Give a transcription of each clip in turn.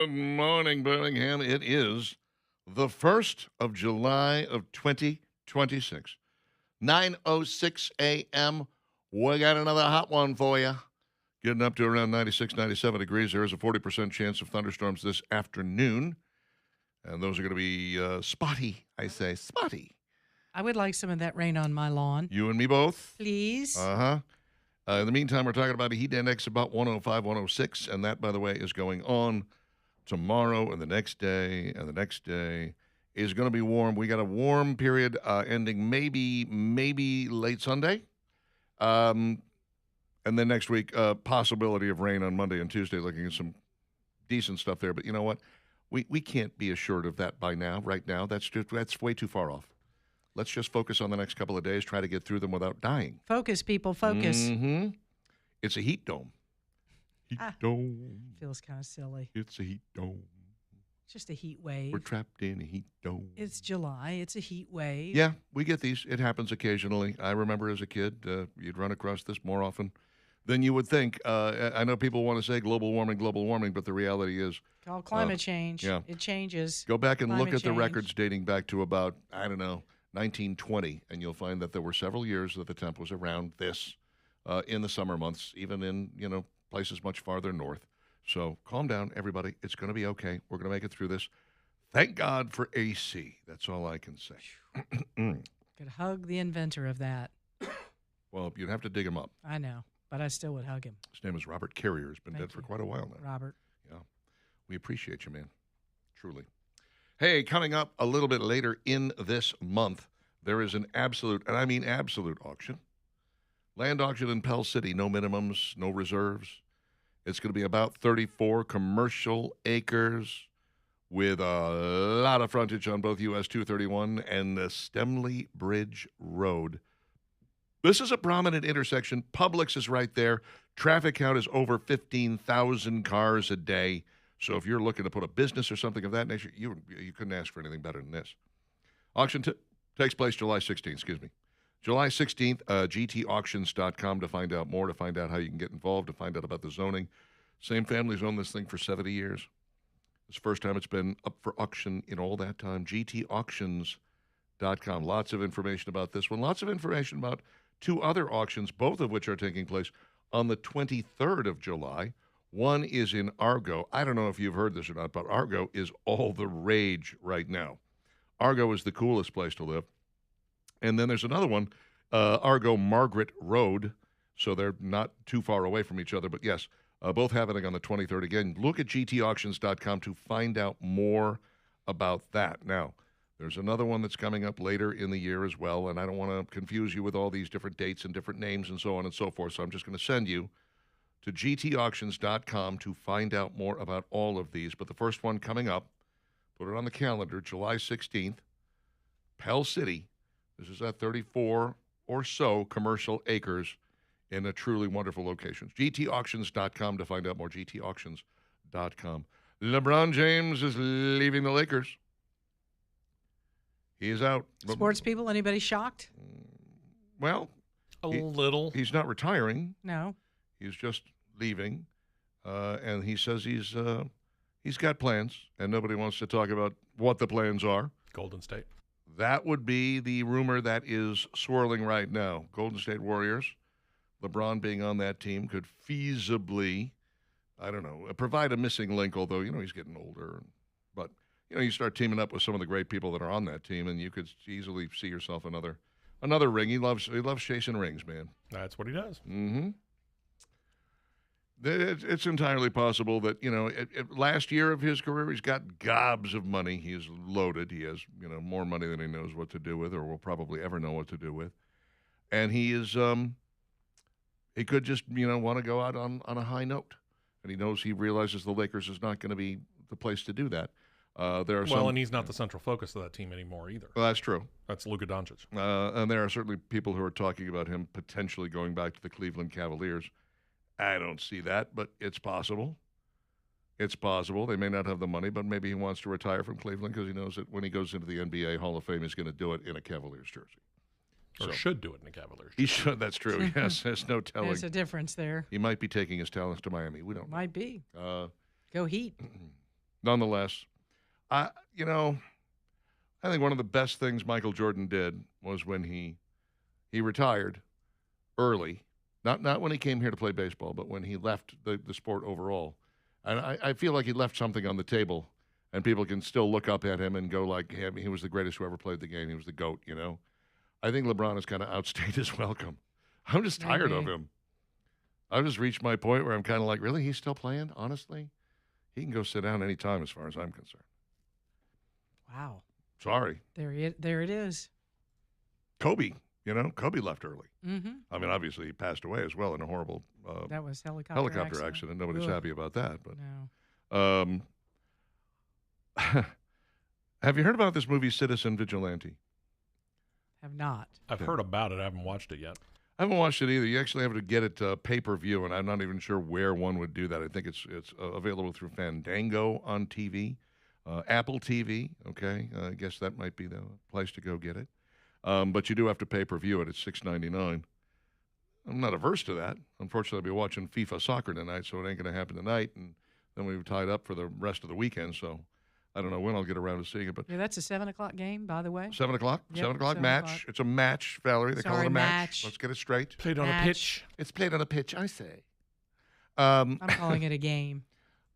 Good morning, Birmingham. It is the 1st of July of 2026. 9:06 a.m. We got another hot one for you. Getting up to around 96, 97 degrees. There is a 40% chance of thunderstorms this afternoon. And those are going to be spotty, I say. Spotty. I would like some of that rain on my lawn. You and me both. Please. Uh-huh. In the meantime, we're talking about a heat index about 105, 106. And that, by the way, is going on tomorrow and the next day and the next day is going to be warm. We got a warm period ending maybe late Sunday. And then next week, possibility of rain on Monday and Tuesday, looking at some decent stuff there. But you know what? We can't be assured of that right now. That's way too far off. Let's just focus on the next couple of days, try to get through them without dying. Focus, people, focus. Mm-hmm. It's a heat dome. Heat dome. Feels kind of silly. It's a heat dome. It's just a heat wave. We're trapped in a heat dome. It's July. It's a heat wave. Yeah, we get these. It happens occasionally. I remember as a kid, you'd run across this more often than you would think. I know people want to say global warming, but the reality is Called climate change. yeah. It changes. go back and look Climate at the change. records dating back to about, 1920, and you'll find that there were several years that the temp was around this in the summer months, even in, places much farther north. So calm down, everybody. It's going to be okay. We're going to make it through this. Thank God for AC. That's all I can say. Could hug the inventor of that. Well, you'd have to dig him up. I know, but I still would hug him. His name is Robert Carrier. He's been Thank dead for you. quite a while now. Robert. Yeah. We appreciate you, man. Truly. Hey, coming up a little bit later in this month, there is an absolute, and I mean absolute auction. Land auction in Pell City. No minimums, no reserves. It's going to be about 34 commercial acres with a lot of frontage on both US 231 and the Stemley Bridge Road. This is a prominent intersection. Publix is right there. Traffic count is over 15,000 cars a day. So if you're looking to put a business or something of that nature, you couldn't ask for anything better than this. Auction takes place July 16th, July 16th, gtauctions.com to find out more, to find out how you can get involved, to find out about the zoning. Same family's owned this thing for 70 years. It's the first time it's been up for auction in all that time. gtauctions.com. Lots of information about this one. Lots of information about two other auctions, both of which are taking place on the 23rd of July. One is in Argo. I don't know if you've heard this or not, but Argo is all the rage right now. Argo is the coolest place to live. And then there's another one, Argo Margaret Road. So they're not too far away from each other. But yes, both happening on the 23rd. Again, look at gtauctions.com to find out more about that. Now, there's another one that's coming up later in the year as well. And I don't want to confuse you with all these different dates and different names and so on and so forth. So I'm just going to send you to gtauctions.com to find out more about all of these. But the first one coming up, put it on the calendar, July 16th, Pell City. This is at 34 or so commercial acres in a truly wonderful location. gtauctions.com to find out more, gtauctions.com. LeBron James is leaving the Lakers. He is out. Sports people, anybody shocked? Well, A little. he's not retiring. No. He's just leaving, and he says he's got plans, and nobody wants to talk about what the plans are. Golden State. That would be the rumor that is swirling right now. Golden State Warriors, LeBron being on that team could feasibly, provide a missing link, although, he's getting older. But, you start teaming up with some of the great people that are on that team, and you could easily see yourself another ring. He loves chasing rings, man. That's what he does. Mm-hmm. It's entirely possible that, last year of his career, he's got gobs of money. He is loaded. He has, more money than he knows what to do with or will probably ever know what to do with. And he is, he could just, want to go out on a high note. And he realizes the Lakers is not going to be the place to do that. And he's not the central focus of that team anymore either. Well, that's true. That's Luka Doncic. And there are certainly people who are talking about him potentially going back to the Cleveland Cavaliers. I don't see that, but it's possible. It's possible. They may not have the money, but maybe he wants to retire from Cleveland because he knows that when he goes into the NBA Hall of Fame, he's going to do it in a Cavaliers jersey. Or should do it in a Cavaliers He jersey. should. That's true. Yes, there's no telling. There's a difference there. He might be taking his talents to Miami. We don't know. Might be. Go Heat. nonetheless, you know, I think one of the best things Michael Jordan did was when he retired early. Not when he came here to play baseball, but when he left the sport overall. And I feel like he left something on the table, and people can still look up at him and go like, he was the greatest who ever played the game. He was the GOAT, you know. I think LeBron has kind of outstayed his welcome. I'm just tired of him. I've just reached my point where I'm kind of like, really? He's still playing? Honestly? He can go sit down any time as far as I'm concerned. Wow. Sorry. There it is. Kobe, you know, Kobe left early. Mm-hmm. I mean, obviously he passed away as well in a horrible That was helicopter accident. Nobody's happy about that. But no. Have you heard about this movie Citizen Vigilante? Have not. I've heard about it. I haven't watched it yet. I haven't watched it either. You actually have to get it pay-per-view, and I'm not even sure where one would do that. I think it's available through Fandango on TV, Apple TV. Okay, I guess that might be the place to go get it. But you do have to pay-per-view it. It's $6.99. I'm not averse to that. Unfortunately, I'll be watching FIFA soccer tonight, so it ain't going to happen tonight. And then we've tied up for the rest of the weekend, so I don't know when I'll get around to seeing it. But Yeah, that's a 7 o'clock game, by the way. 7 o'clock? Yep, 7 o'clock 7 match. o'clock. It's a match, Valerie. They call it Sorry, a match. match. Let's get it straight. Played on a Match. pitch. It's played on a pitch, I say. I'm calling it a game.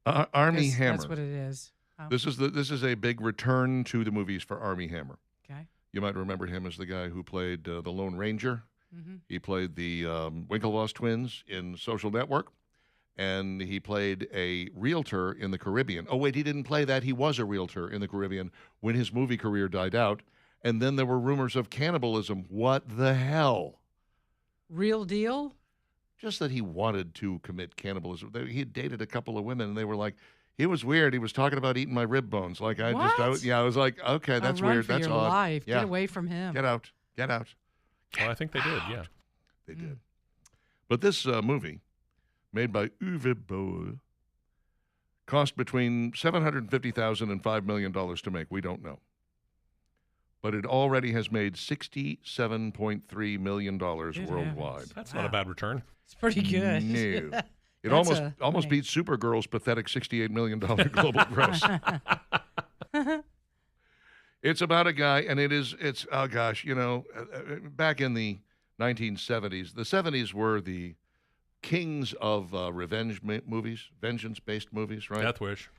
Army That's- Hammer. That's what it is. Oh, This is a big return to the movies for Army Hammer. okay. You might remember him as the guy who played the Lone Ranger. Mm-hmm. He played the Winklevoss twins in Social Network, and he played a realtor in the Caribbean. Oh, wait, he didn't play that. He was a realtor in the Caribbean when his movie career died out, and then there were rumors of cannibalism. What the hell? Real deal? Just that he wanted to commit cannibalism. He had dated a couple of women, and they were like, it was weird. He was talking about eating my rib bones. Like I What? was like, okay, that's Run weird. for That's your odd. life. Yeah. Get away from him. Get out. Get out. Well, I think they did, yeah. They did. But this movie, made by Uwe Boll, cost between $750,000 and $5 million to make. We don't know. But it already has made $67.3 million worldwide. heavens. That's Wow. not a bad return. It's pretty good. No. It That's almost a- beats Supergirl's pathetic $68 million global gross. It's about a guy, and it's oh gosh, you know, back in the 1970s, the 70s were the kings of revenge movies, vengeance-based movies, right? Death Wish.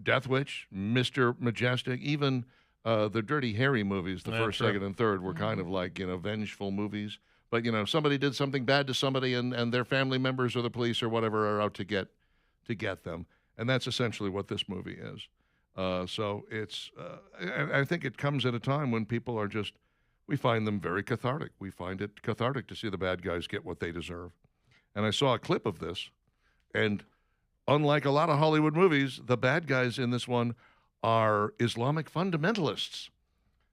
Death Wish, Mr. Majestic, even the Dirty Harry movies, the Yeah, first, sure. second, and third were kind of like, you know, vengeful movies. But, you know, somebody did something bad to somebody and their family members or the police or whatever are out to get them. And that's essentially what this movie is. So it's, I think it comes at a time when people are just, we find them very cathartic. We find it cathartic to see the bad guys get what they deserve. And I saw a clip of this, and unlike a lot of Hollywood movies, the bad guys in this one are Islamic fundamentalists.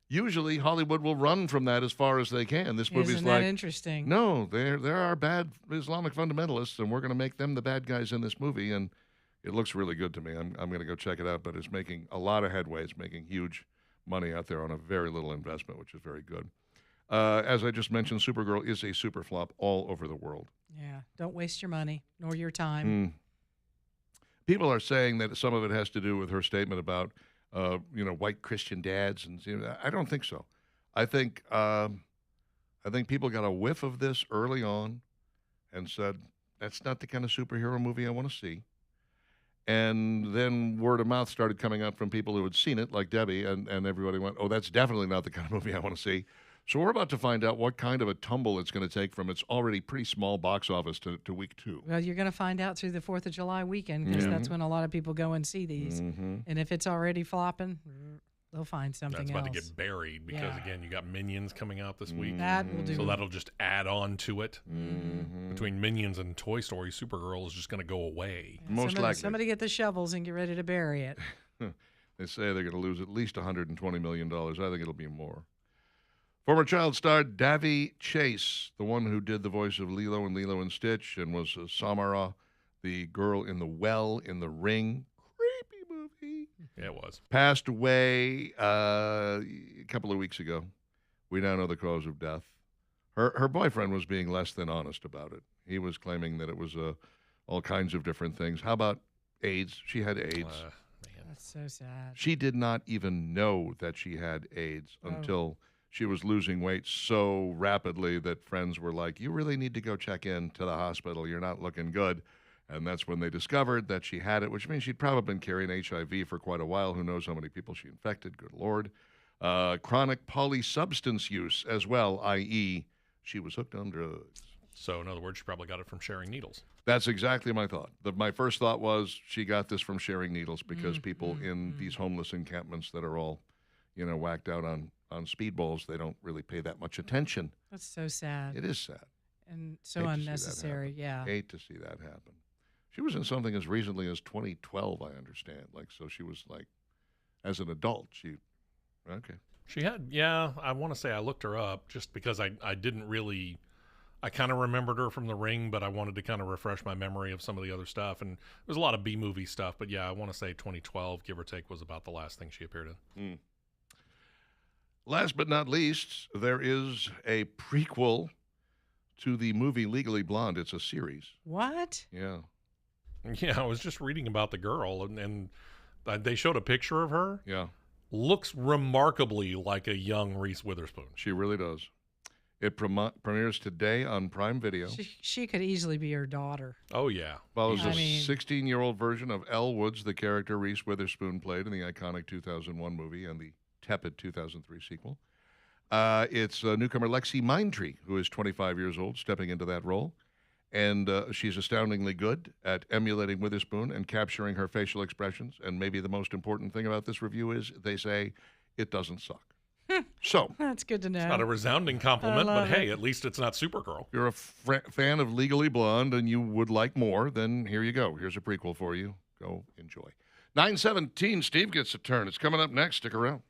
Usually Hollywood will run from that as far as they can. This movie's Isn't like, that interesting? no, there are bad Islamic fundamentalists, and we're going to make them the bad guys in this movie, and it looks really good to me. I'm going to go check it out, but it's making a lot of headway. It's making huge money out there on a very little investment, which is very good. As I just mentioned, Supergirl is a super flop all over the world. Yeah. Don't waste your money nor your time. People are saying that some of it has to do with her statement about, white Christian dads, and I don't think so. I think people got a whiff of this early on, and said that's not the kind of superhero movie I want to see. And then word of mouth started coming out from people who had seen it, like Debbie, and everybody went, oh, that's definitely not the kind of movie I want to see. So we're about to find out what kind of a tumble it's going to take from its already pretty small box office to week 2. Well, you're going to find out through the 4th of July weekend because that's when a lot of people go and see these. And if it's already flopping, they'll find something That's else. about to get buried because, Yeah. again, you got Minions coming out this week. That will do. So that'll just add on to it. Between Minions and Toy Story, Supergirl is just going to go away. Most likely. Somebody get the shovels and get ready to bury it. They say they're going to lose at least $120 million. I think it'll be more. Former child star Davy Chase, the one who did the voice of Lilo and Lilo and Stitch and was Samara, the girl in the well in The Ring. Creepy movie. Yeah, it was. Passed away a couple of weeks ago. We now know the cause of death. Her boyfriend was being less than honest about it. He was claiming that it was all kinds of different things. How about AIDS? She had AIDS. That's so sad. She did not even know that she had AIDS until she was losing weight so rapidly that friends were like, you really need to go check in to the hospital. You're not looking good. And that's when they discovered that she had it, which means she'd probably been carrying HIV for quite a while. Who knows how many people she infected? Good Lord. Chronic polysubstance use as well, i.e., she was hooked on drugs. So, in other words, she probably got it from sharing needles. That's exactly my thought. My first thought was she got this from sharing needles because people in these homeless encampments that are all, whacked out on speedballs, they don't really pay that much attention. That's so sad. It is sad. And so Hate to see that unnecessary. happen. Yeah. Hate to see that happen. She was in something as recently as 2012, I understand. So she was as an adult, okay. She had, I want to say I looked her up just because I didn't really, I kind of remembered her from The Ring, but I wanted to kind of refresh my memory of some of the other stuff. And there was a lot of B-movie stuff, but yeah, I want to say 2012, give or take, was about the last thing she appeared in. Last but not least, there is a prequel to the movie Legally Blonde. It's a series. What? Yeah. Yeah, I was just reading about the girl, and they showed a picture of her. Yeah. Looks remarkably like a young Reese Witherspoon. She really does. It premieres today on Prime Video. She could easily be her daughter. Oh, yeah. Follows a 16-year-old version of Elle Woods, the character Reese Witherspoon played in the iconic 2001 movie and the tepid 2003 sequel. It's newcomer Lexi Mindtree, who is 25 years old, stepping into that role. And she's astoundingly good at emulating Witherspoon and capturing her facial expressions. And maybe the most important thing about this review is they say it doesn't suck. So that's good to know. Not a resounding compliment, but hey, at least it's not Supergirl. If you're a fan of Legally Blonde and you would like more, then here you go. Here's a prequel for you. Go enjoy. 9:17, Steve gets a turn. It's coming up next. Stick around.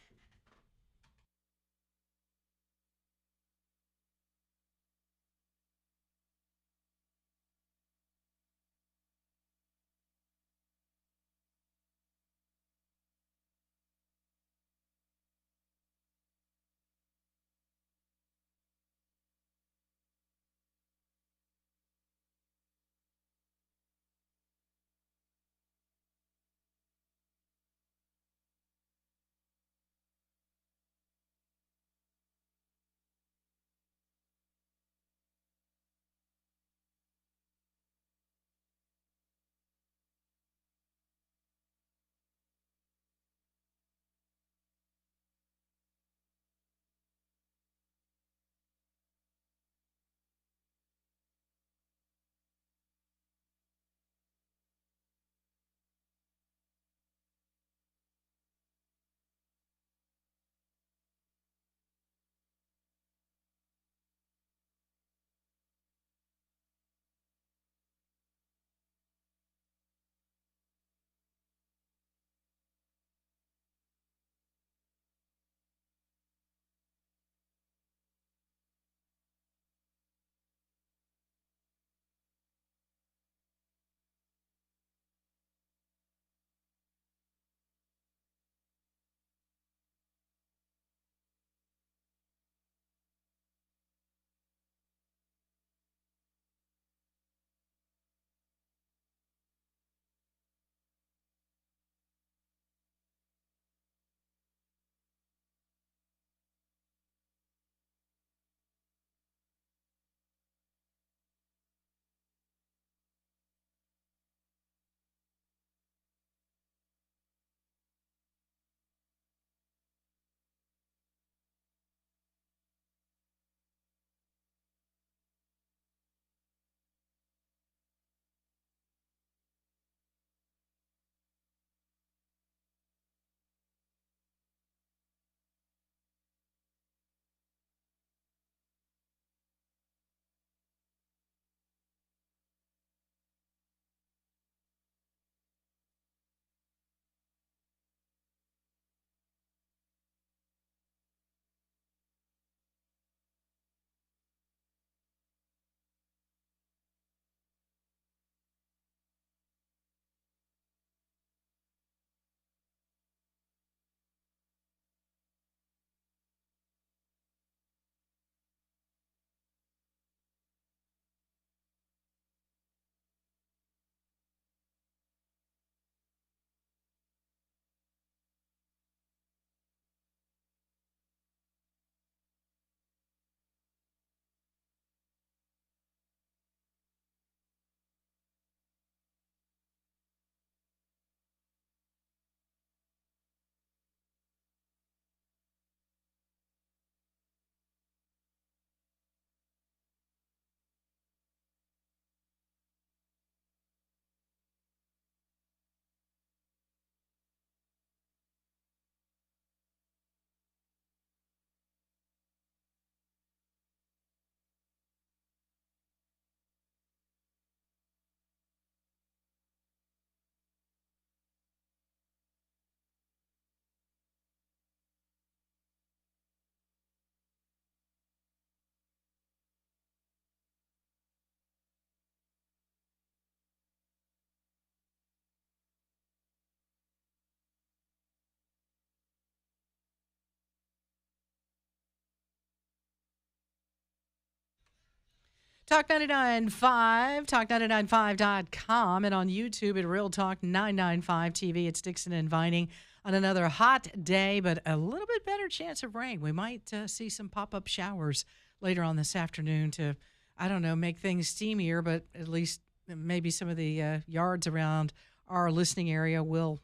Talk 99.5, talk995.com, and on YouTube at Real Talk 995 TV. It's Dixon and Vining on another hot day, but a little bit better chance of rain. We might see some pop-up showers later on this afternoon to, I don't know, make things steamier, but at least maybe some of the yards around our listening area will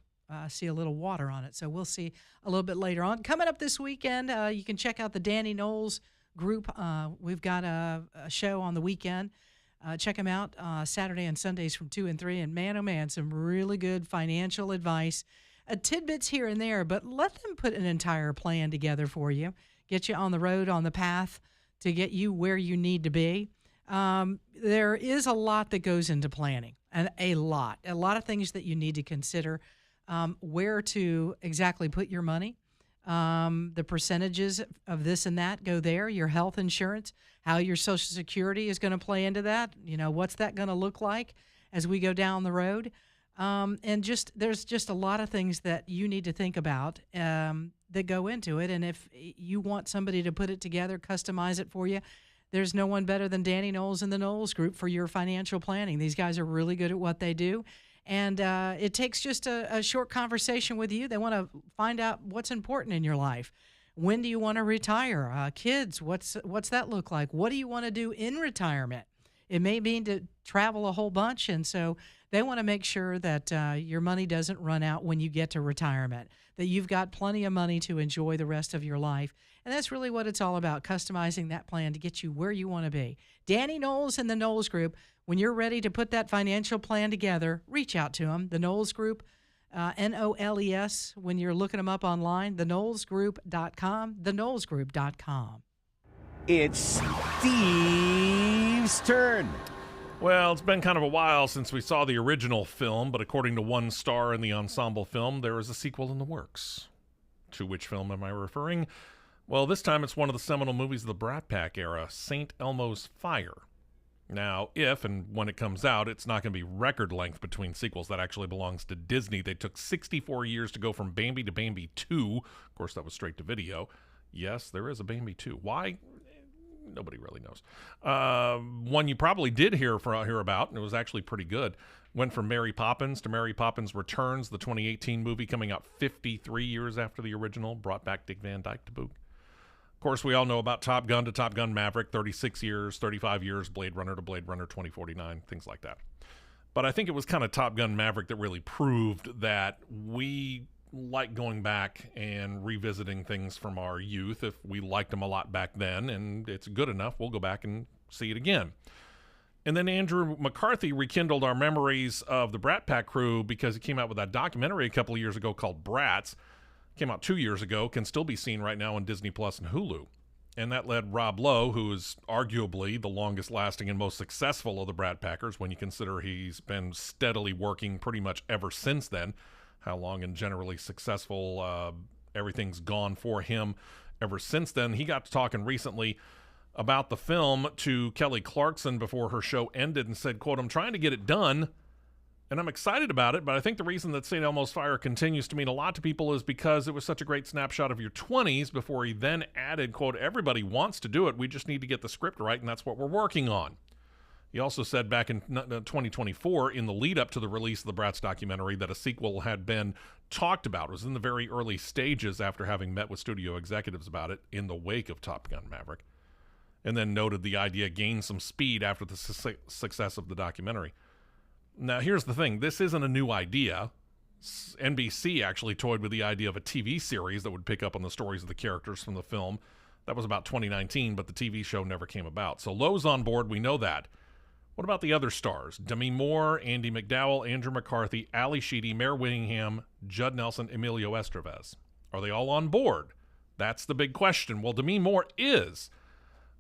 see a little water on it. So we'll see a little bit later on. Coming up this weekend, you can check out the Danny Knowles group. We've got a show on the weekend. Check them out Saturday and Sundays from 2 and 3. And man, oh man, some really good financial advice. Tidbits here and there, but let them put an entire plan together for you. Get you on the road, on the path to get you where you need to be. There is a lot that goes into planning, and a lot of things that you need to consider. Where to exactly put your money. The percentages of this and that go there, your health insurance, how your Social Security is going to play into that. You know, what's that going to look like as we go down the road? And there's just a lot of things that you need to think about that go into it. And if you want somebody to put it together, customize it for you, there's no one better than Danny Knowles and the Knowles Group for your financial planning. These guys are really good at what they do. And it takes just a short conversation with you. They want to find out what's important in your life. When do you want to retire? Kids, what's that look like? What do you want to do in retirement? It may mean to travel a whole bunch, and so they want to make sure that your money doesn't run out when you get to retirement, that you've got plenty of money to enjoy the rest of your life. And that's really what it's all about, customizing that plan to get you where you want to be. Danny Knowles and the Knowles Group. When you're ready to put that financial plan together, reach out to them. The Knowles Group, N-O-L-E-S, when you're looking them up online, theknowlesgroup.com, theknowlesgroup.com. It's Steve's turn. Well, it's been kind of a while since we saw the original film, but according to one star in the ensemble film, there is a sequel in the works. To which film am I referring? Well, this time it's one of the seminal movies of the Brat Pack era, St. Elmo's Fire. Now, if and when it comes out, it's not going to be record length between sequels. That actually belongs to Disney. They took 64 years to go from Bambi to Bambi 2. Of course, that was straight to video. Yes, there is a Bambi 2. Why? Nobody really knows. One you probably did hear about, and it was actually pretty good. Went from Mary Poppins to Mary Poppins Returns, the 2018 movie coming out 53 years after the original, brought back Dick Van Dyke to boot. Of course, we all know about Top Gun to Top Gun Maverick, 36 years, 35 years, Blade Runner to Blade Runner 2049, things like that. But I think it was kind of Top Gun Maverick that really proved that we like going back and revisiting things from our youth. If we liked them a lot back then and it's good enough, we'll go back and see it again. And then Andrew McCarthy rekindled our memories of the Brat Pack crew because he came out with that documentary a couple of years ago called Brats. Came out 2 years ago, can still be seen right now on Disney Plus and Hulu. And that led Rob Lowe, who is arguably the longest lasting and most successful of the Brat Packers when you consider he's been steadily working pretty much ever since then. How long and generally successful everything's gone for him ever since then. He got to talking recently about the film to Kelly Clarkson before her show ended and said, quote, "I'm trying to get it done. And I'm excited about it, but I think the reason that St. Elmo's Fire continues to mean a lot to people is because it was such a great snapshot of your 20s before he then added, quote, everybody wants to do it. We just need to get the script right, and that's what we're working on. He also said back in 2024, in the lead up to the release of the Bratz documentary, that a sequel had been talked about. It was in the very early stages after having met with studio executives about it in the wake of Top Gun Maverick, and then noted the idea gained some speed after the success of the documentary. Now, here's the thing. This isn't a new idea. NBC actually toyed with the idea of a TV series that would pick up on the stories of the characters from the film. That was about 2019, but the TV show never came about. So Lowe's on board. We know that. What about the other stars? Demi Moore, Andy McDowell, Andrew McCarthy, Ali Sheedy, Mare Winningham, Judd Nelson, Emilio Estevez. Are they all on board? That's the big question. Well, Demi Moore is.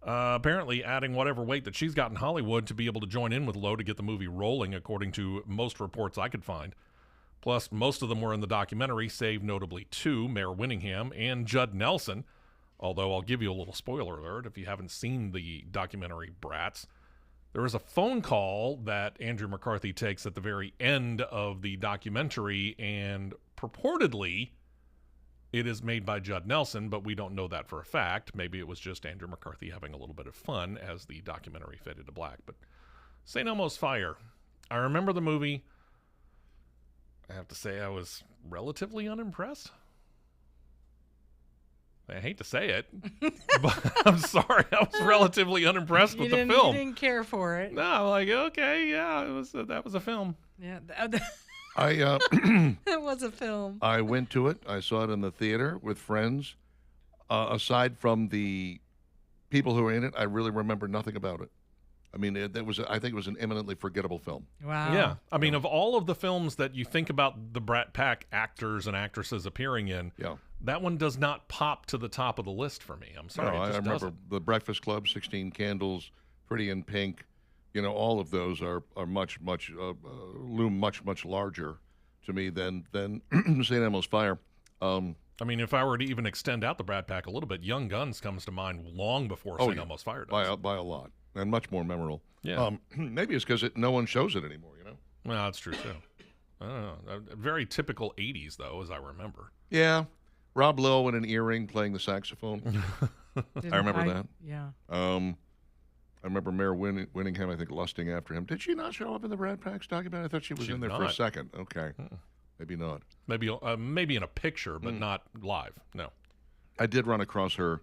Apparently adding whatever weight that she's got in Hollywood to be able to join in with Lowe to get the movie rolling, according to most reports I could find. Plus, most of them were in the documentary, save notably two, Mare Winningham and Judd Nelson. Although I'll give you a little spoiler alert if you haven't seen the documentary Bratz. There is a phone call that Andrew McCarthy takes at the very end of the documentary, and purportedly It is made by Judd Nelson, but we don't know that for a fact. Maybe it was just Andrew McCarthy having a little bit of fun as the documentary faded to black. But St. Elmo's Fire. I remember the movie. I have to say I was relatively unimpressed. I hate to say it, but I'm sorry. I was relatively unimpressed with the film. You didn't care for it. No, I'm like, okay, yeah, that was a film. Yeah, It was a film. I went to it. I saw it in the theater with friends. Aside from the people who were in it, I really remember nothing about it. I mean, I think it was an eminently forgettable film. Wow. Yeah. I mean, of all of the films that you think about the Brat Pack actors and actresses appearing in, that one does not pop to the top of the list for me. I'm sorry. No, it I just remember doesn't. The Breakfast Club, 16 Candles, Pretty in Pink. All of those are much loom much larger to me than St. Elmo's Fire. I mean, if I were to even extend out the Brat Pack a little bit, Young Guns comes to mind long before St. Elmo's Fire does. By a lot, and much more memorable. Yeah. Maybe it's because no one shows it anymore, Well, that's true, too. I don't know. Very typical 80s, though, as I remember. Yeah. Rob Lowe in an earring playing the saxophone. I remember that. Yeah. I remember Mayor Winningham, I think, lusting after him. Did she not show up in the Brad Pax documentary? I thought she was in there for a second. Okay. Maybe not. Maybe in a picture, but not live. No. I did run across her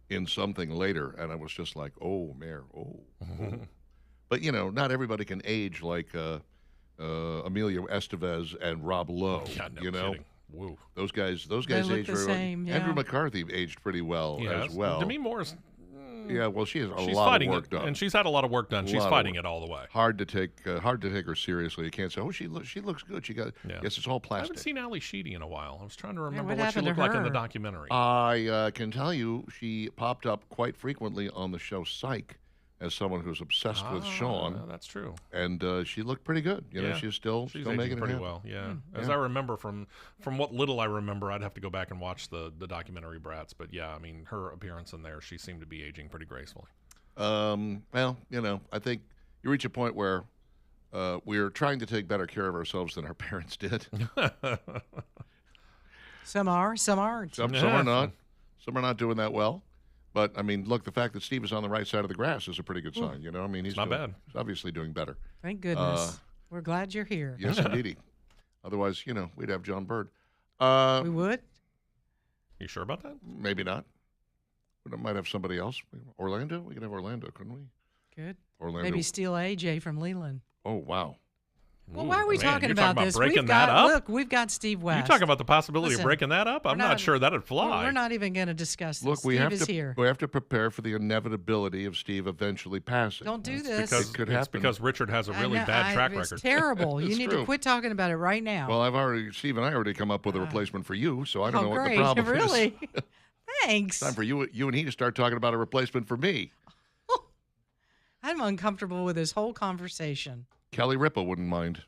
in something later, and I was just like, oh, Mayor, oh. But, not everybody can age like Emilio Estevez and Rob Lowe. Yeah, no kidding. Woo. Those guys look aged the very same, well. Andrew McCarthy aged pretty well as well. Demi Moore's. Yeah, well, she has a She's lot fighting of work done, and she's had a lot of work done. She's fighting it all the way. Hard to take her seriously. You can't say, "Oh, she looks good." Yes, it's all I plastic. haven't seen Ali Sheedy in a while. I was trying to remember what what she happened to looked like in the her? documentary. I can tell you, she popped up quite frequently on the show Psych as someone who's obsessed with Sean, That's true. and she looked pretty good. She's still aging making it pretty happen. well. Yeah, as I remember from what little I remember, I'd have to go back and watch the documentary Brats. But yeah, I mean, her appearance in there, she seemed to be aging pretty gracefully. Well, I think you reach a point where we're trying to take better care of ourselves than our parents did. Some aren't. Some are not. Some are not doing that well. But I mean, look, the fact that Steve is on the right side of the grass is a pretty good sign. I mean, he's not bad. He's obviously doing better. Thank goodness. We're glad you're here. Yes, indeedy. Otherwise, we'd have John Bird. We would? You sure about that? Maybe not. We might have somebody else. Orlando? We could have Orlando, couldn't we? Good. Orlando. Maybe steal AJ from Leland. Oh, wow. Well, why are we man, talking you're about talking this? breaking We've that got, up? Look, we've got Steve West. You talk about the possibility Listen, of breaking that up? I'm we're not sure that'd fly. We're not even going to discuss this. Look, Steve we have is here. to prepare for the inevitability of Steve eventually passing. Don't do It's this. because, It could it's happen. because Richard has a really I know, bad track it's record. terrible. You It's need true. to quit talking about it right now. Well, Steve and I already come up with a replacement for you, so I don't know what great. the problem Really? is. Thanks. Time for you and he to start talking about a replacement for me. I'm uncomfortable with this whole conversation. Kelly Ripa wouldn't mind.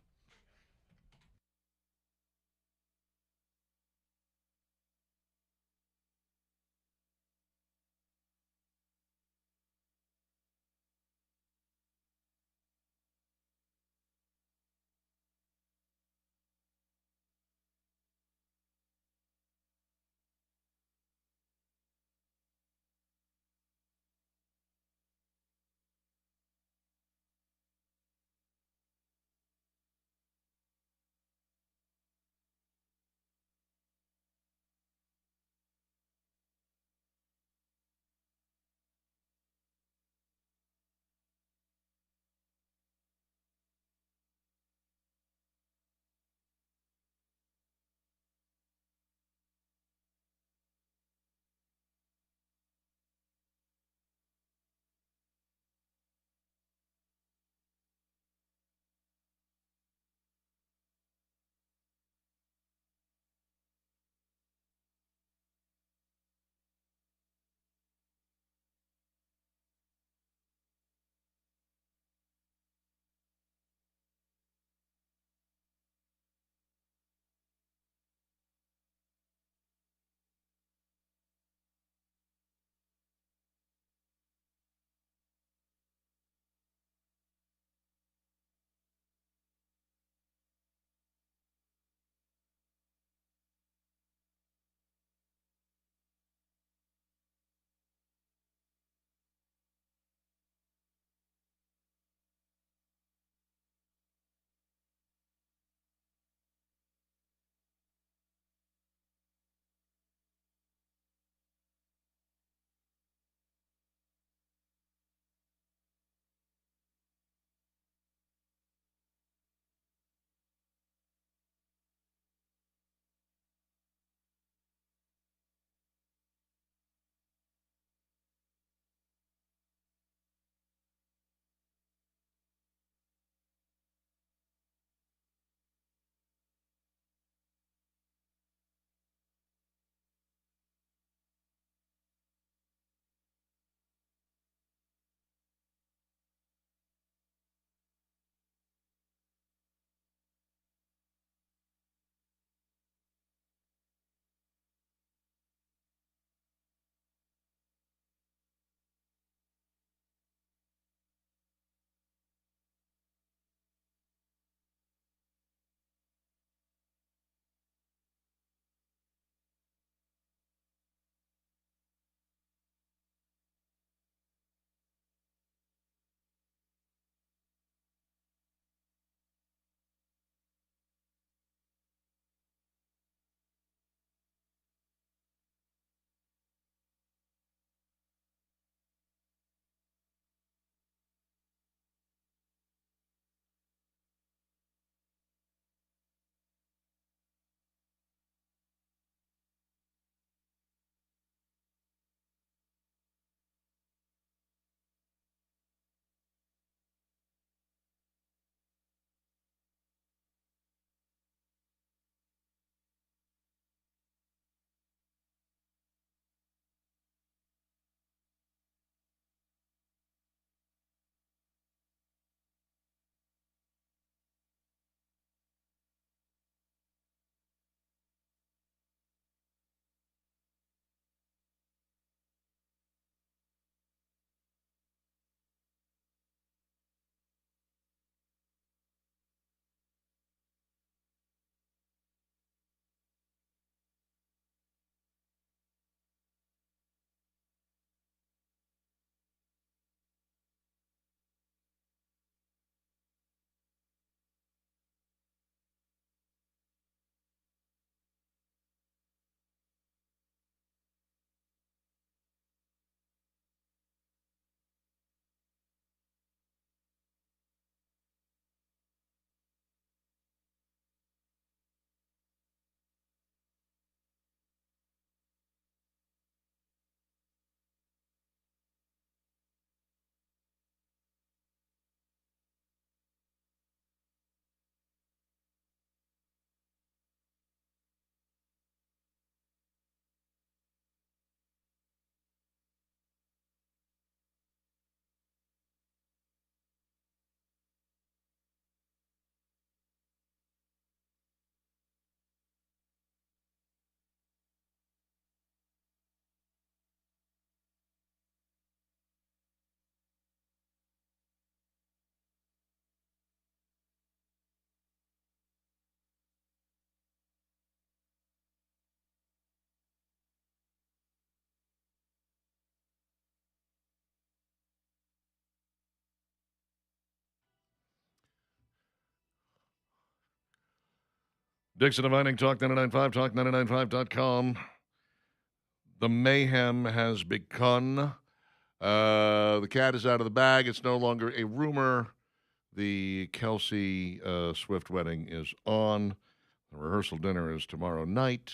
Dixon Divining, Talk 99.5, talk995.com. The mayhem has begun. The cat is out of the bag. It's no longer a rumor. The Kelsey Swift wedding is on. The rehearsal dinner is tomorrow night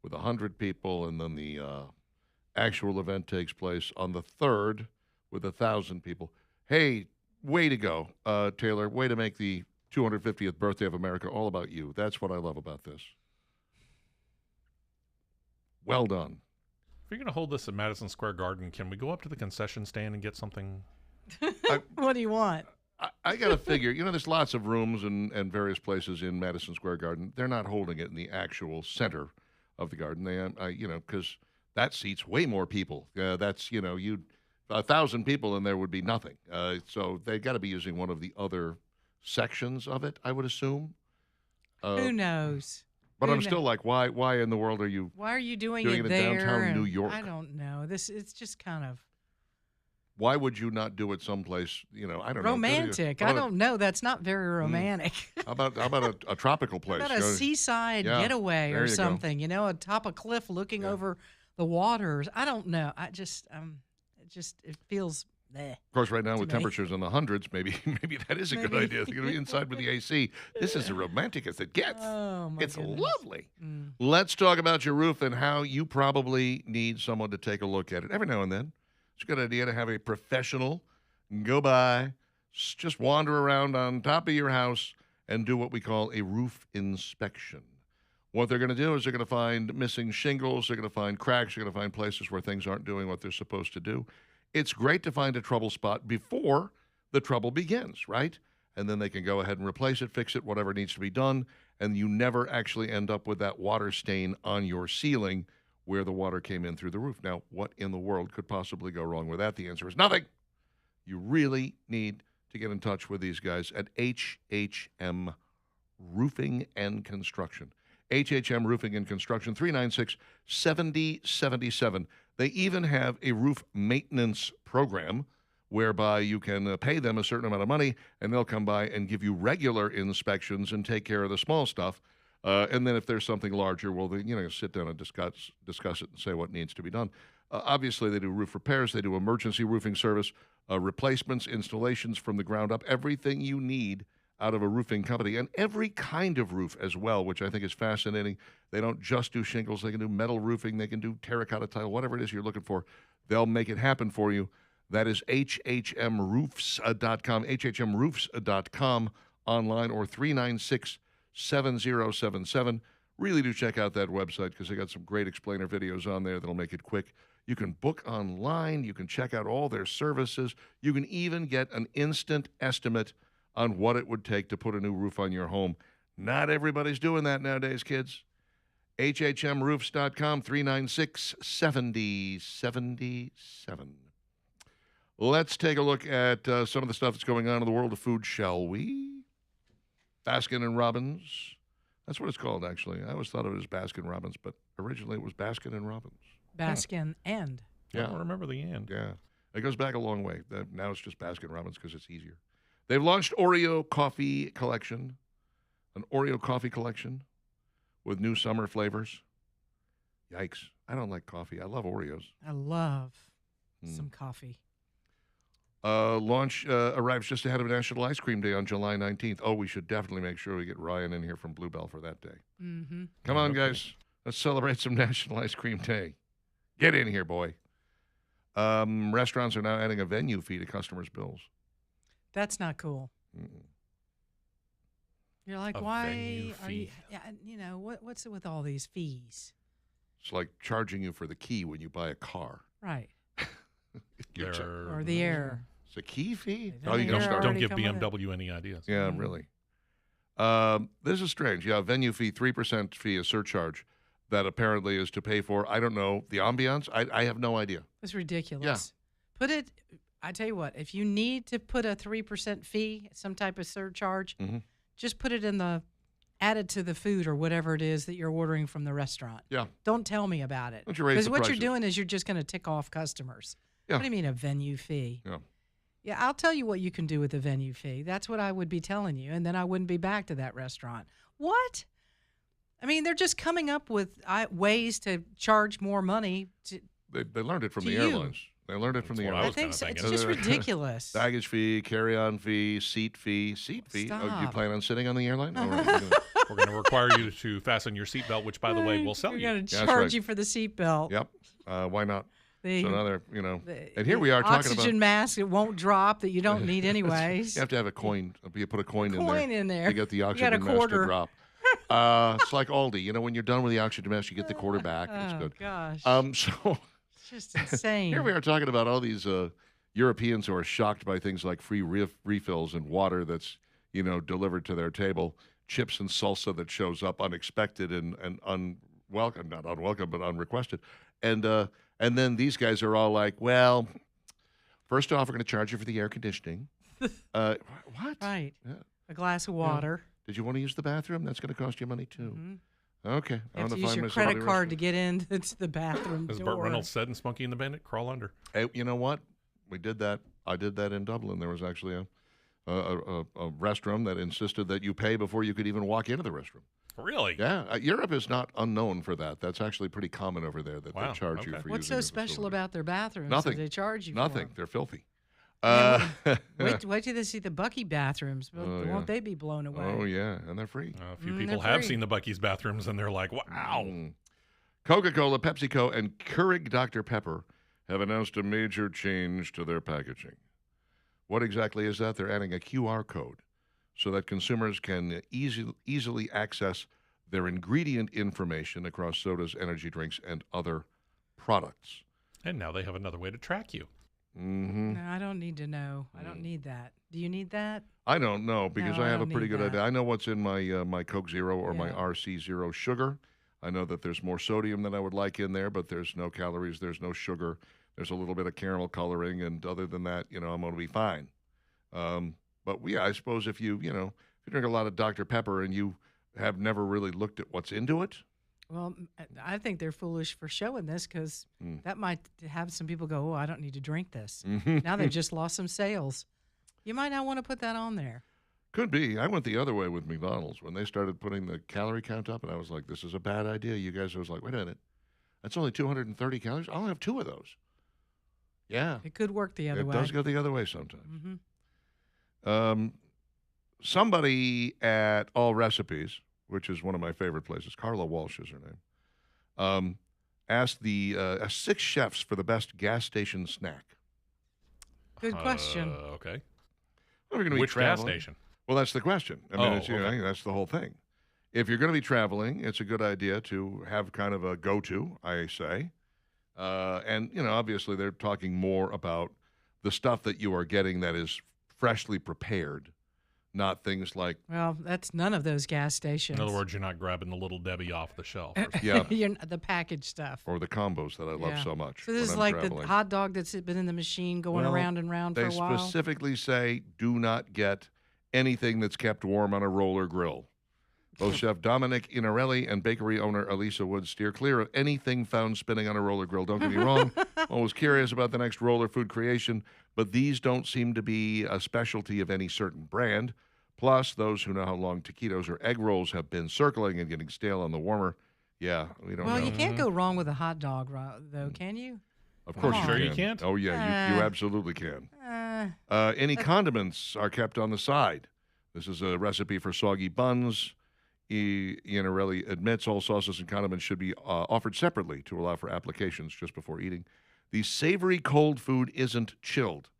with 100 people, and then the actual event takes place on the 3rd with 1,000 people. Hey, way to go, Taylor. Way to make the 250th birthday of America all about you. That's what I love about this. Well done. If you're going to hold this at Madison Square Garden, can we go up to the concession stand and get something? What do you want? I got to figure, there's lots of rooms and various places in Madison Square Garden. They're not holding it in the actual center of the garden. They, because that seats way more people. That's, 1,000 people in there would be nothing. So they got to be using one of the other sections of it, I would assume. Who knows? But Who I'm still knows? like, why in the world are you? Why are you doing Doing it it in there? downtown and New York. I don't know. It's just kind of Why would you not do it someplace? I don't romantic. know. I don't know. That's not very romantic. How about a tropical place? How about a seaside Yeah, getaway there or you go. something? Atop a cliff looking over the waters. I don't know. It feels. Bleh. Of course, right now with me. temperatures in the hundreds, maybe that is a good Maybe. idea. You're going to be inside with the AC. This is as romantic as it gets. Oh my It's goodness. lovely. Mm. Let's talk about your roof and how you probably need someone to take a look at it every now and then. It's a good idea to have a professional go by, just wander around on top of your house and do what we call a roof inspection. What they're going to do is they're going to find missing shingles, they're going to find cracks, they're going to find places where things aren't doing what they're supposed to do. It's great to find a trouble spot before the trouble begins, right? And then they can go ahead and replace it, fix it, whatever needs to be done, and you never actually end up with that water stain on your ceiling where the water came in through the roof. Now, what in the world could possibly go wrong with that? The answer is nothing. You really need to get in touch with these guys at HHM Roofing and Construction. HHM Roofing and Construction, 396-7077. They even have a roof maintenance program whereby you can pay them a certain amount of money, and they'll come by and give you regular inspections and take care of the small stuff. And then if there's something larger, well, they, sit down and discuss it and say what needs to be done. Obviously, they do roof repairs. They do emergency roofing service, replacements, installations from the ground up, everything you need out of a roofing company, and every kind of roof as well, which I think is fascinating. They don't just do shingles. They can do metal roofing. They can do terracotta tile, whatever it is you're looking for. They'll make it happen for you. That is hhmroofs.com, hhmroofs.com online, or 396-7077. Really do check out that website because they got some great explainer videos on there that'll make it quick. You can book online. You can check out all their services. You can even get an instant estimate on what it would take to put a new roof on your home. Not everybody's doing that nowadays, kids. hhmroofs.com, 396-7077. Let's take a look at some of the stuff that's going on in the world of food, shall we? Baskin and Robbins. That's what it's called, actually. I always thought of it as Baskin Robbins, but originally it was Baskin and Robbins. Baskin and. I don't remember the end. Yeah. It goes back a long way. Now it's just Baskin Robbins because it's easier. They've launched Oreo Coffee Collection, an Oreo Coffee Collection with new summer flavors. Yikes. I don't like coffee. I love Oreos. I love some coffee. Launch arrives just ahead of National Ice Cream Day on July 19th. Oh, we should definitely make sure we get Ryan in here from Bluebell for that day. Mm-hmm. Come on, guys. Let's celebrate some National Ice Cream Day. Get in here, boy. Restaurants are now adding a venue fee to customers' bills. That's not cool. Mm-mm. You're like, A why venue are you? fee. Yeah, what's it with all these fees? It's like charging you for the key when you buy a car. Right. You're cha- Or the air. It's a key fee? Then Oh, you the can air start. Don't already give come with it. BMW any ideas. Yeah, really. This is strange. Yeah, venue fee, 3% fee, a surcharge that apparently is to pay for, I don't know, the ambiance? I have no idea. It's ridiculous. Put it. I tell you what. If you need to put a 3% fee, some type of surcharge, Mhm. just put it in the added to the food or whatever it is that you're ordering from the restaurant. Yeah. Don't tell me about it. Don't you raise Because the what prices. you're doing is you're just going to tick off customers. Yeah. What do you mean a venue fee? Yeah. Yeah, I'll tell you what you can do with a venue fee. That's what I would be telling you, and then I wouldn't be back to that restaurant. What? I mean, they're just coming up with ways to charge more money. They learned it from To the you. airlines. They learned it from That's the what I I airlines. was think so. kinda It's thinking. just ridiculous. Baggage fee, carry-on fee, seat fee. Oh, do you Stop. plan on sitting on the airline? All right, We're going to require you to fasten your seatbelt, which, by the way, will sell We're you. going to That's charge right. you for the seatbelt. Yep. Why not? The, So another, and here the we are talking oxygen about. mask. It won't drop that you don't need anyways. You have to have a coin. You put a coin, Coin in there. to get the You got oxygen a mask to quarter. drop. It's like Aldi. When you're done with the oxygen mask, you get the quarter back. It's Oh, good. gosh. So It's just insane. here we are talking about all these Europeans who are shocked by things like free refills and water that's delivered to their table, chips and salsa that shows up unexpected and unwelcome, not unwelcome, but unrequested, and then these guys are all like, well, first off, we're going to charge you for the air conditioning. What? Right. Yeah. A glass of water. Did you want to use the bathroom? That's going to cost you money too. Mhm. Okay. You I have want to to use find your myself credit a card to get into the bathroom As door. Burt Reynolds said in Smokey and the Bandit, crawl under. Hey, you know what? We did that. I did that in Dublin. There was actually a restroom that insisted that you pay before you could even walk into the restroom. Really? Yeah, Europe is not unknown for that. That's actually pretty common over there that Wow, they charge you okay. for What's using so the special facility. about their bathrooms? Nothing. That they charge you Nothing. for? They're filthy. Yeah, wait till they see the Bucky bathrooms. Oh, yeah. Won't they be blown away? Oh yeah, and they're free. A few Mm, people they're have free. seen the Buc-ee's bathrooms, and they're like, wow. Coca-Cola, PepsiCo, and Keurig Dr. Pepper have announced a major change to their packaging. What exactly is that? They're adding a QR code so that consumers can easily access their ingredient information across sodas, energy drinks, and other products. And now they have another way to track you. Mm-hmm. No, I don't need to know. I don't need that. Do you need that? I don't know because No, I I have a don't pretty need good that. idea. I know what's in my my Coke Zero or my Yeah. RC Zero sugar. I know that there's more sodium than I would like in there, but there's no calories, there's no sugar, there's a little bit of caramel coloring, and other than that, I'm going to be fine. But yeah, I suppose if you drink a lot of Dr. Pepper and you have never really looked at what's into it, Well, I think they're foolish for showing this because Mm. that might have some people go, "Oh, I don't need to drink this." Mhm. Now they've just lost some sales. You might not want to put that on there. Could be. I went the other way with McDonald's when they started putting the calorie count up, and I was like, "This is a bad idea." You guys, I was like, "Wait a minute, that's only 230 calories. I'll have 2 of those." Yeah, It could work the other it way. does go the other way sometimes. hmm Somebody at All Recipes, which is one of my favorite places, Carla Walsh is her name, asked the 6 chefs for the best gas station snack. Good question. Okay. Well, if you're gonna be Which gas traveling- station? Well, that's the question. I mean, Oh, it's, okay. that's the whole thing. If you're going to be traveling, it's a good idea to have kind of a go-to, I say. And, obviously they're talking more about the stuff that you are getting that is freshly prepared, not things like, Well, that's none of those gas stations. In other words, you're not grabbing the little Debbie off the shelf. Or something. yeah, The packaged stuff. or the combos that I love Yeah. so much. So this is when I'm like traveling. the hot dog that's been in the machine going Well, around and around for They a while. specifically say do not get anything that's kept warm on a roller grill. Both Chef Dominic Inarelli and bakery owner Elisa Wood steer clear of anything found spinning on a roller grill. Don't get me wrong, always curious about the next roller food creation, but these don't seem to be a specialty of any certain brand. Plus, those who know how long taquitos or egg rolls have been circling and getting stale on the warmer, yeah, we don't Well, know. you can't go wrong with a hot dog, though, can you? Of course Come you on. can. Sure you can't? Oh, yeah, you Uh, absolutely can. Uh, Any condiments are kept on the side. This is a recipe for soggy buns. Iannarelli admits all sauces and condiments should be offered separately to allow for applications just before eating. The savory cold food isn't chilled.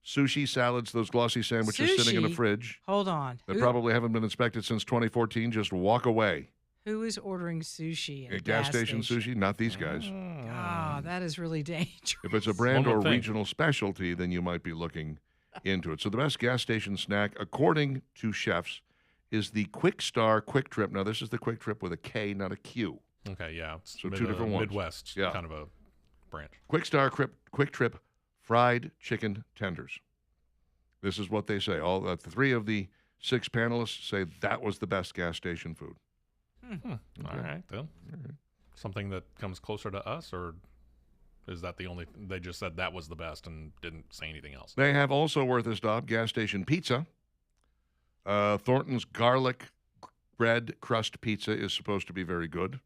Sushi, salads, those glossy sandwiches sitting in the Sushi? fridge hold on. that probably haven't been inspected since 2014, just walk away. Who is ordering sushi at A gas station sushi, not these guys. Ah, that is really dangerous. If it's a brand One or would think. regional specialty, then you might be looking into it. So the best gas station snack, according to chefs, is the Quick Star Quick Trip. Now, this is the Quick Trip with a K, not a Q. Okay, yeah. It's So two different ones. Midwest Yeah. kind of a branch. Quick Star Quick Trip fried chicken tenders. This is what they say. All the 3 of the 6 panelists say that was the best gas station food. All right, then. Something that comes closer to us, or is that the only? They just said that was the best and didn't say anything else. They have also worth a stop gas station pizza. Thornton's garlic bread crust pizza is supposed to be very good.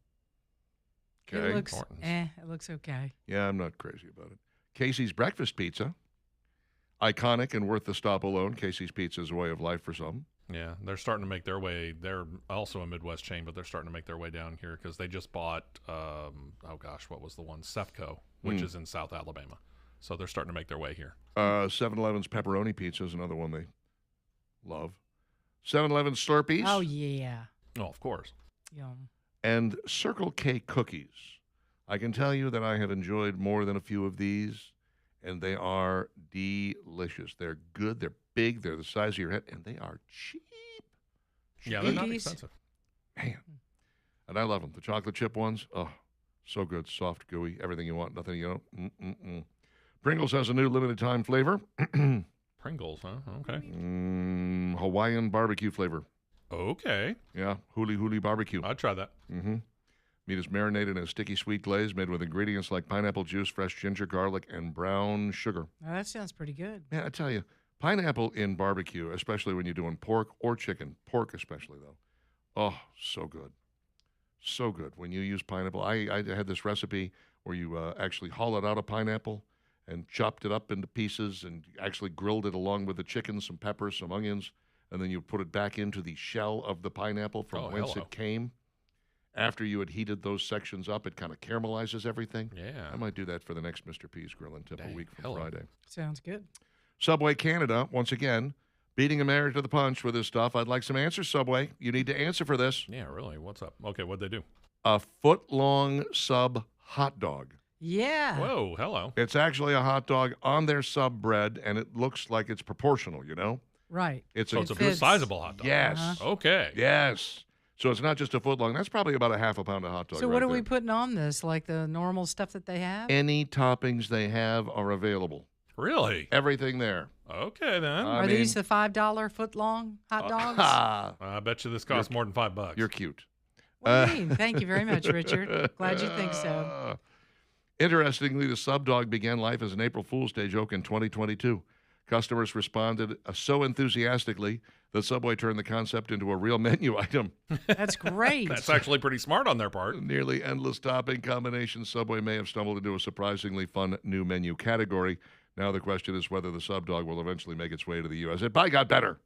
Okay. It looks, Hortons. it looks okay. Yeah, I'm not crazy about it. Casey's Breakfast Pizza. Iconic and worth the stop alone. Casey's Pizza is a way of life for some. Yeah, they're starting to make their way. They're also a Midwest chain, but they're starting to make their way down here because they just bought, oh gosh, what was the one? Sefco, which is in South Alabama. So they're starting to make their way here. 7-Eleven's Pepperoni Pizza is another one they love. 7-Eleven Slurpees. Oh, yeah. Oh, of course. Yum. And Circle K cookies. I can tell you that I have enjoyed more than a few of these, and they are delicious. They're good. They're big. They're the size of your head, and they are cheap. Yeah, they're not Cookies. expensive. Man. And I love them. The chocolate chip ones, oh, so good. Soft, gooey, everything you want, nothing you don't. Pringles has a new limited time flavor. Pringles, huh? Okay. Hawaiian barbecue flavor. Okay. Yeah, huli barbecue. I'd try that. Meat is marinated in a sticky sweet glaze made with ingredients like pineapple juice, fresh ginger, garlic, and brown sugar. Oh, that sounds pretty good. Man, I tell you, pineapple in barbecue, especially when you're doing pork or chicken, pork especially though, oh, so good. So good. When you use pineapple, I had this recipe where you actually hollowed out a pineapple and chopped it up into pieces and actually grilled it along with the chicken, some peppers, some onions, and then you put it back into the shell of the pineapple from Oh, whence hello. it came. After you had heated those sections up, it kind of caramelizes everything. Yeah. I might do that for the next Mr. P's Grill and Tip a Dang, week from hello. Friday. Sounds good. Subway Canada, once again, beating America to the punch with this stuff. I'd like some answers, Subway. You need to answer for this. Yeah, really. What's up? Okay, what'd they do? A foot-long sub hot dog. Yeah. Whoa, hello. It's actually a hot dog on their sub bread, and it looks like it's proportional, you know? Right. It's So a it's a fits. sizable hot dog. yes. Uh-huh. Okay. Yes. So it's not just a foot long. That's probably about a half a pound of hot dog. So right what are there. we putting on this? Like the normal stuff that they have? Any toppings they have are available. Really? Everything there. Okay, then. I Are these mean- the $5 foot long hot dogs? I bet you this costs more than $5. You're cute. What do you mean? Thank you very much, Richard. Glad you think so. Interestingly, the sub dog began life as an April Fool's Day joke in 2022. Customers responded so enthusiastically that Subway turned the concept into a real menu item. That's great. That's actually pretty smart on their part. Nearly endless topping combinations, Subway may have stumbled into a surprisingly fun new menu category. Now the question is whether the sub dog will eventually make its way to the U.S. It probably got better.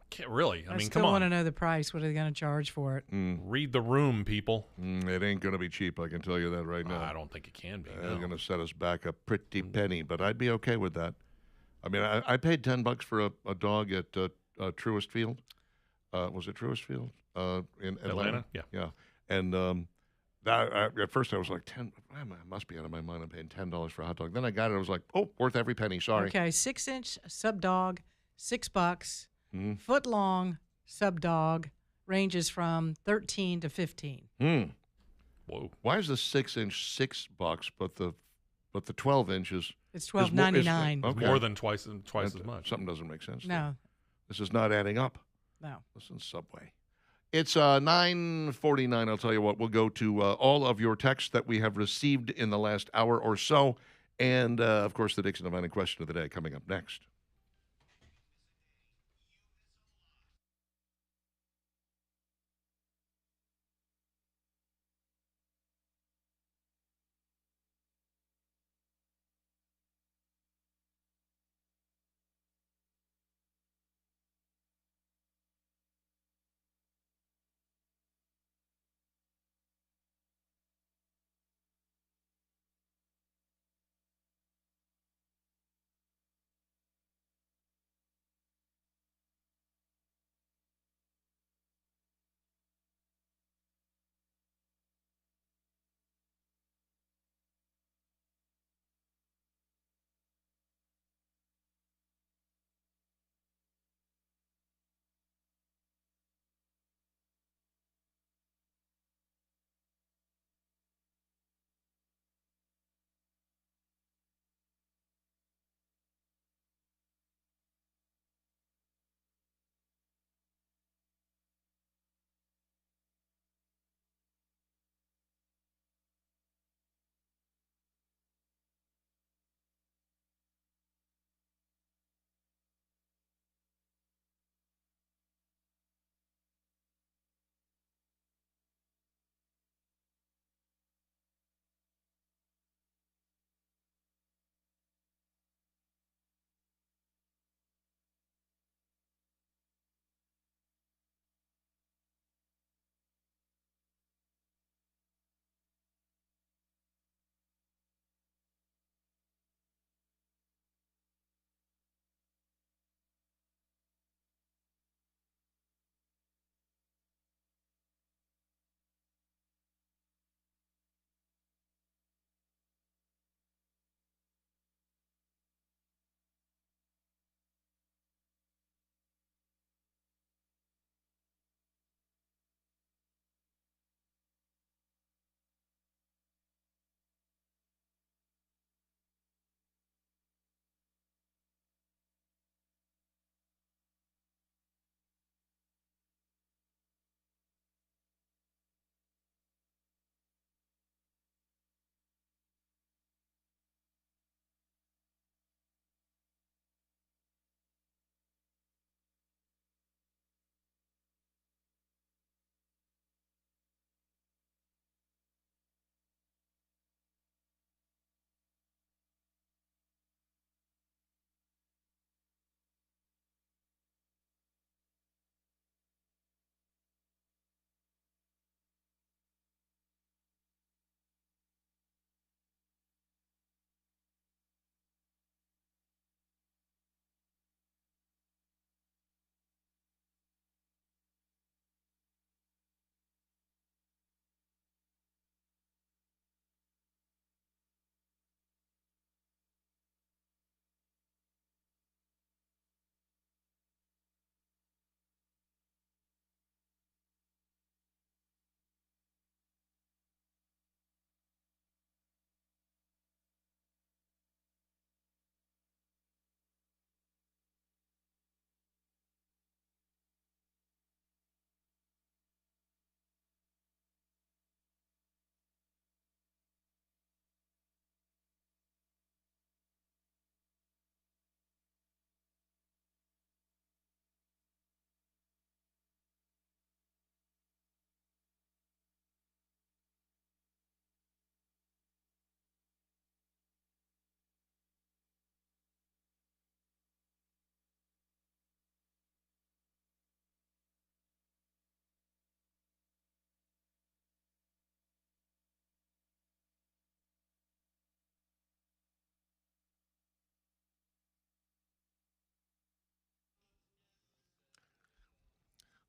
Can't really. I I mean, still come want to on. know the price. What are they going to charge for it? Read the room, people. It ain't going to be cheap, I can tell you that right now. I don't think it can be. They're no. going to set us back a pretty penny, but I'd be okay with that. I mean, I paid $10 for a dog at Truist Field. Was it Truist Field in Atlanta? Yeah. Yeah. And at first I was like, I must be out of my mind. I'm paying $10 for a hot dog. Then I got it. I was like, oh, worth every penny. Sorry. Okay, 6-inch sub dog, $6. Mhm. Foot long sub dog ranges from 13 to 15. Whoa. Why is the 6-inch $6, but the 12 inches It's is more- $12.99. Okay. More than twice as much. Something doesn't make sense. No, This is not adding up. no. Listen, Subway. It's 9:49. I'll tell you what. We'll go to all of your texts that we have received in the last hour or so, and of course the Dixon Divining question of the day coming up next.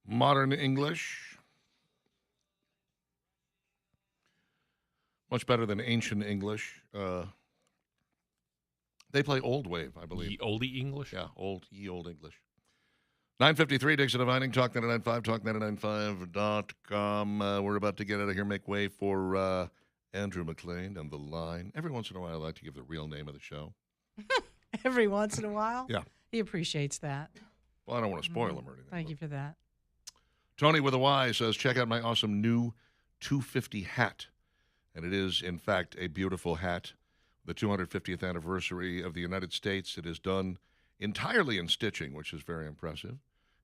Modern English. Much better than ancient English. They play Old Wave, I believe. Ye oldie English? Yeah, old English. 9:53, Dixon Divining, Talk 99.5, talk99.5.com. We're about to get out of here, make way for Andrew McLean and The Line. Every once in a while, I like to give the real name of the show. Every once in a while? Yeah. He appreciates that. Well, I don't want to spoil him or anything. Thank you for that. Tony with a Y says, check out my awesome new 250 hat. And it is, in fact, a beautiful hat. The 250th anniversary of the United States. It is done entirely in stitching, which is very impressive.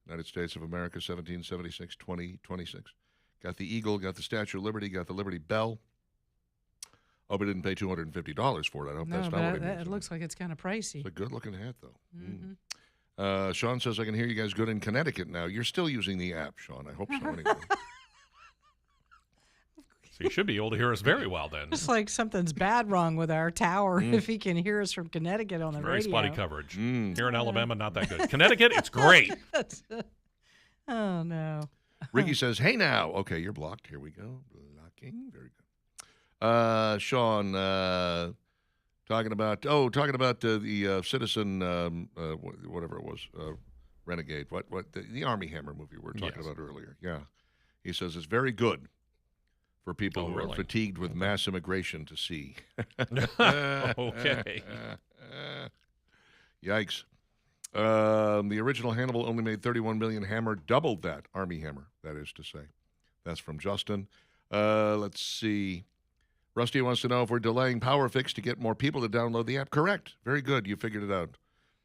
United States of America, 1776, 2026. Got the eagle, got the Statue of Liberty, got the Liberty Bell. Oh, but didn't pay $250 for it. I hope that's not what it means. It looks like it's kind of pricey. It's a good-looking hat, though. Mm-hmm. Sean says, I can hear you guys good in Connecticut now. You're still using the app, Sean. I hope so, anyway. So you should be able to hear us very well then. Just like something's bad wrong with our tower if he can hear us from Connecticut on the Very radio. spotty coverage. Here in Alabama, not that good. Connecticut, it's great. Oh, no. Ricky says, hey now. Okay, you're blocked. Here we go. Blocking. Very good. Sean, talking about the Citizen, whatever it was, Renegade, the Army Hammer movie we were talking about earlier. Yeah. He says it's very good for people who are fatigued with mass immigration to see. Okay. Yikes. The original Hannibal only made $31 million. Hammer doubled that. Army Hammer, that is to say. That's from Justin. Let's see. Rusty wants to know if we're delaying Power Fix to get more people to download the app. Correct. Very good. You figured it out.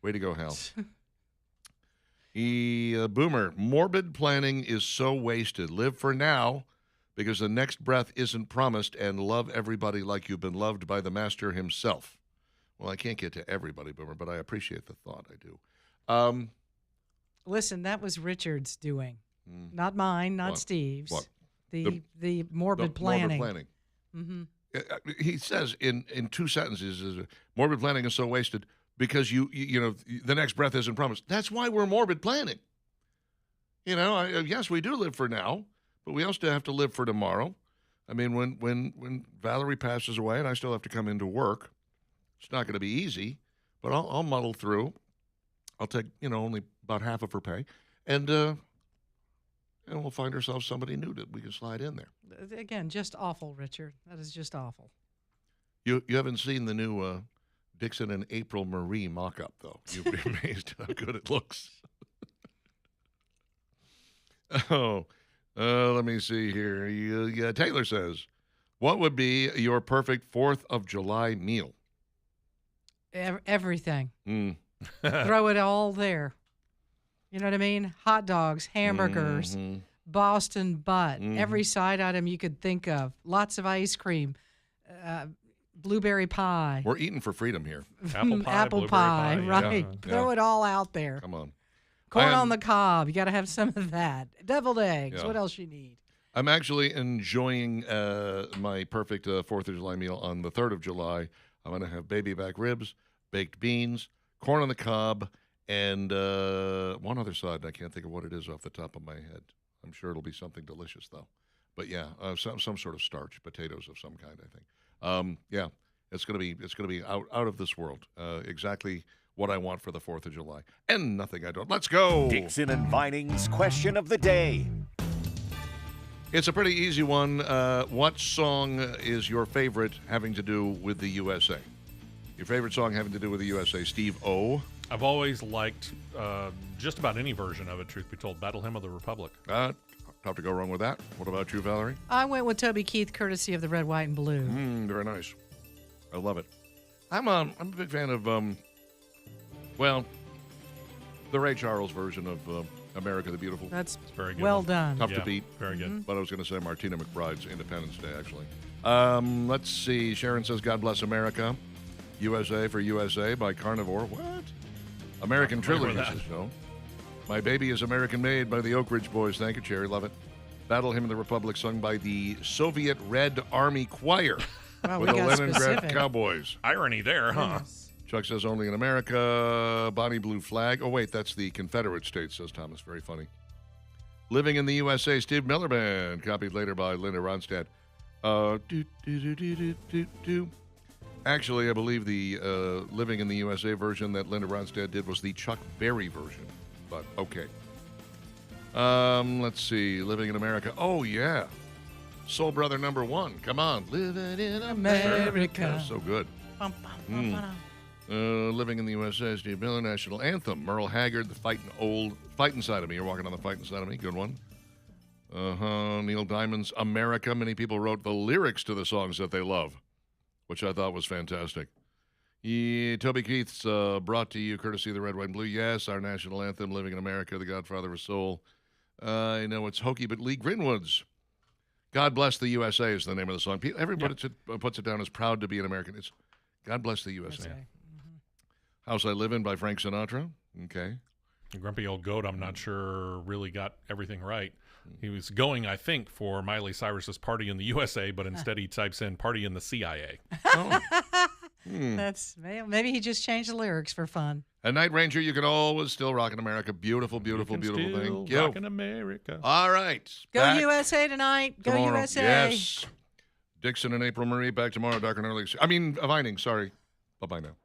Way to go, Hal. Boomer, morbid planning is so wasted. Live for now because the next breath isn't promised, and love everybody like you've been loved by the master himself. Well, I can't get to everybody, Boomer, but I appreciate the thought. I do. Listen, that was Richard's doing. Not mine, not Steve's. What? The morbid planning. Morbid planning. Mm-hmm. He says in two sentences, morbid planning is so wasted because you know the next breath isn't promised. That's why we're morbid planning. You know, yes, we do live for now, but we also have to live for tomorrow. I mean, when Valerie passes away and I still have to come into work, it's not going to be easy, but I'll muddle through. I'll take only about half of her pay, and we'll find ourselves somebody new that we can slide in there. Again, just awful, Richard. That is just awful. You haven't seen the new Dixon and April Marie mock-up, though. You'd be amazed at how good it looks. Let me see here. Taylor says, what would be your perfect 4th of July meal? Everything. Throw it all there. You know what I mean? Hot dogs, hamburgers, Boston butt, every side item you could think of. Lots of ice cream, blueberry pie. We're eating for freedom here. Apple pie, right. Yeah. Throw it all out there. Come on. Corn on the cob. You got to have some of that. Deviled eggs. Yeah. What else you need? I'm actually enjoying my perfect 4th of July meal on the 3rd of July. I'm going to have baby back ribs, baked beans, corn on the cob, and one other side. I can't think of what it is off the top of my head. I'm sure it'll be something delicious, though. But yeah, some sort of starch, potatoes of some kind, I think. Yeah, it's gonna be out of this world. Exactly what I want for the 4th of July, and nothing I don't. Let's go. Dixon and Vining's question of the day. It's a pretty easy one. What song is your favorite having to do with the USA? Your favorite song having to do with the USA, Steve O. I've always liked just about any version of it, truth be told. Battle Hymn of the Republic. Tough to go wrong with that. What about you, Valerie? I went with Toby Keith, courtesy of the Red, White, and Blue. Very nice. I love it. I'm a big fan of, the Ray Charles version of America the Beautiful. That's very good. Well done. Tough to beat. Very good. But I was going to say Martina McBride's Independence Day, actually. Let's see. Sharon says, God Bless America. USA for USA by Carnivore. What? American Trilogy says no. My Baby is American Made by the Oak Ridge Boys. Thank you, Cherry. Love it. Battle Hymn of the Republic sung by the Soviet Red Army Choir Wow, with we the got Leningrad specific. Cowboys. Irony there, huh? Goodness. Chuck says only in America. Bonnie Blue Flag. Oh, wait, that's the Confederate States, says Thomas. Very funny. Living in the USA, Steve Miller Band, copied later by Linda Ronstadt. Actually, I believe the Living in the USA version that Linda Ronstadt did was the Chuck Berry version, but okay. Let's see, Living in America. Oh, yeah. Soul Brother #1. Come on. Living in America. So good. Living in the USA, Steve Miller, National Anthem. Merle Haggard, The Fightin' Side of Me. You're walking on the fighting side of me. Good one. Neil Diamond's America. Many people wrote the lyrics to the songs that they love, which I thought was fantastic. Yeah, Toby Keith's Brought to You, courtesy of the Red, White, and Blue. Yes, our national anthem, Living in America, the Godfather of Soul. I know it's hokey, but Lee Grinwood's God Bless the USA is the name of the song. Everybody puts it down as Proud to be an American. It's God Bless the USA. House I Live In by Frank Sinatra. Okay. Grumpy Old Goat, I'm not sure really got everything right. He was going, I think, for Miley Cyrus's Party in the USA, but instead he types in Party in the CIA. Oh. That's maybe he just changed the lyrics for fun. A Night Ranger, you can always still rock in America. Beautiful, beautiful, beautiful thing. Rock in America. All right. Go Back USA tonight. Go tomorrow. USA. Yes. Dixon and April Marie back tomorrow. Dark and early. Vining, sorry. Bye-bye now.